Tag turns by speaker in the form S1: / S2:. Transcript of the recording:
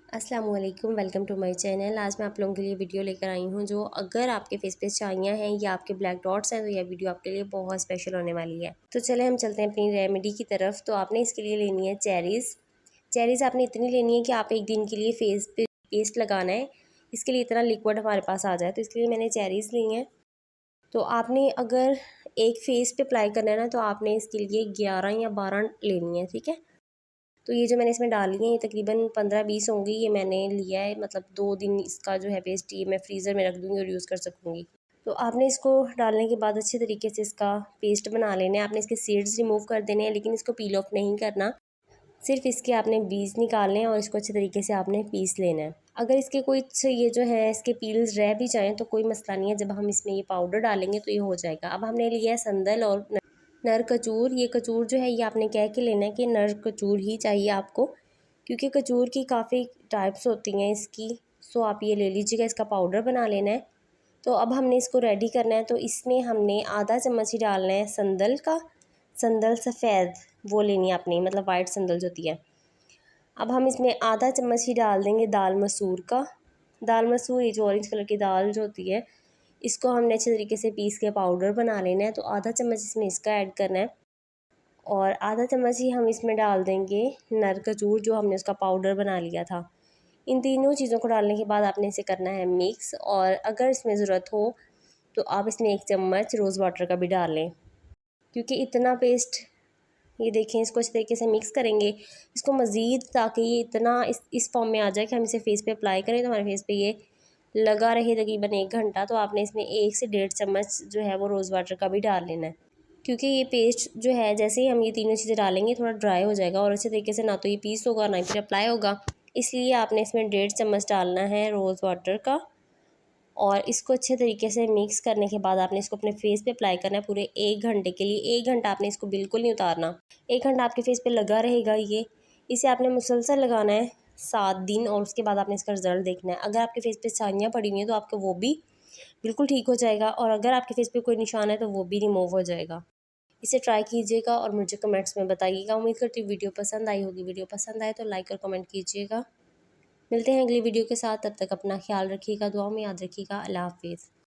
S1: अस्सलाम वालेकुम, welcome to my channel. आज मैं आप लोगों के लिए वीडियो लेकर आई हूँ जो अगर आपके फेस पे चाइयाँ हैं या आपके ब्लैक डॉट्स हैं तो यह वीडियो आपके लिए बहुत स्पेशल होने वाली है। तो चले हम चलते हैं अपनी रेमेडी की तरफ। तो आपने इसके लिए लेनी है चेरीज़ आपने इतनी लेनी है कि आप एक दिन के लिए फेस पे पेस्ट लगाना है। इसके लिए इतना लिक्विड हमारे पास आ जाए, तो इसके लिए मैंने चेरीज़ ली हैं। तो आपने अगर एक फेस पे अप्लाई करना है ना, तो आपने इसके लिए 11 या 12 लेनी है, ठीक है। तो ये जो मैंने इसमें डाली है ये तकरीबन 15-20 होंगी। ये मैंने लिया है, मतलब 2 दिन इसका जो है पेस्ट ये मैं फ्रीज़र में रख दूँगी और यूज़ कर सकूँगी। तो आपने इसको डालने के बाद अच्छे तरीके से इसका पेस्ट बना लेना है। आपने इसके सीड्स रिमूव कर देने हैं, लेकिन इसको पील ऑफ नहीं करना। सिर्फ इसके आपने बीज निकालने हैं और इसको अच्छे तरीके से आपने पीस लेना है। अगर इसके कुछ ये जो है इसके पील्स रह भी जाएँ तो कोई मसला नहीं है, जब हम इसमें ये पाउडर डालेंगे तो ये हो जाएगा। अब हमने लिया है संदल और नर कचूर। ये कचूर जो है ये आपने कह के लेना है कि नर कचूर ही चाहिए आपको, क्योंकि कचूर की काफ़ी टाइप्स होती हैं इसकी। सो आप ये ले लीजिएगा, इसका पाउडर बना लेना है। तो अब हमने इसको रेडी करना है। तो इसमें हमने आधा चम्मच ही डालना है संदल का, संदल सफ़ेद वो लेनी है आपने, मतलब वाइट संदल जो होती है। अब हम इसमें आधा चम्मच ही डाल देंगे दाल मसूर का। दाल मसूर ये जो ऑरेंज कलर की दाल जो होती है, इसको हमने अच्छे तरीके से पीस के पाउडर बना लेना है। तो आधा चम्मच इसमें इसका ऐड करना है और आधा चम्मच ही हम इसमें डाल देंगे नर कचूर जो हमने उसका पाउडर बना लिया था। इन तीनों चीज़ों को डालने के बाद आपने इसे करना है मिक्स, और अगर इसमें ज़रूरत हो तो आप इसमें 1 चम्मच रोज़ वाटर का भी डाल लें, क्योंकि इतना पेस्ट ये देखें इसको अच्छे तरीके से मिक्स करेंगे इसको मज़ीद, ताकि ये इतना इस फॉर्म में आ जाए कि हम इसे फेस पे अप्लाई करें तो हमारे फेस पे ये लगा रहे तकरीबन 1 घंटा। तो आपने इसमें 1 से 1.5 चम्मच जो है वो रोज़ वाटर का भी डाल लेना है, क्योंकि ये पेस्ट जो है जैसे ही हम ये तीनों चीज़ें डालेंगे थोड़ा ड्राई हो जाएगा और अच्छे तरीके से ना तो ये पीस होगा ना ही फिर अप्लाई होगा। इसलिए आपने इसमें 1.5 चम्मच डालना है रोज़ वाटर का, और इसको अच्छे तरीके से मिक्स करने के बाद आपने इसको अपने फेस पे अप्लाई करना है पूरे 1 घंटे के लिए। 1 घंटा आपने इसको बिल्कुल नहीं उतारना, 1 घंटा आपके फेस पे लगा रहेगा ये। इसे आपने मुसलसल लगाना है 7 दिन, और उसके बाद आपने इसका रिज़ल्ट देखना है। अगर आपके फेस पे छाइयाँ पड़ी हुई हैं तो आपका वो भी बिल्कुल ठीक हो जाएगा, और अगर आपके फेस पे कोई निशान है तो वो भी रिमूव हो जाएगा। इसे ट्राई कीजिएगा और मुझे कमेंट्स में बताइएगा। उम्मीद करती हूँ वीडियो पसंद आई होगी। वीडियो पसंद आए तो लाइक और कमेंट कीजिएगा। मिलते हैं अगली वीडियो के साथ, तब तक अपना ख्याल रखिएगा, दुआ में याद रखिएगा। अल्लाह हाफिज़।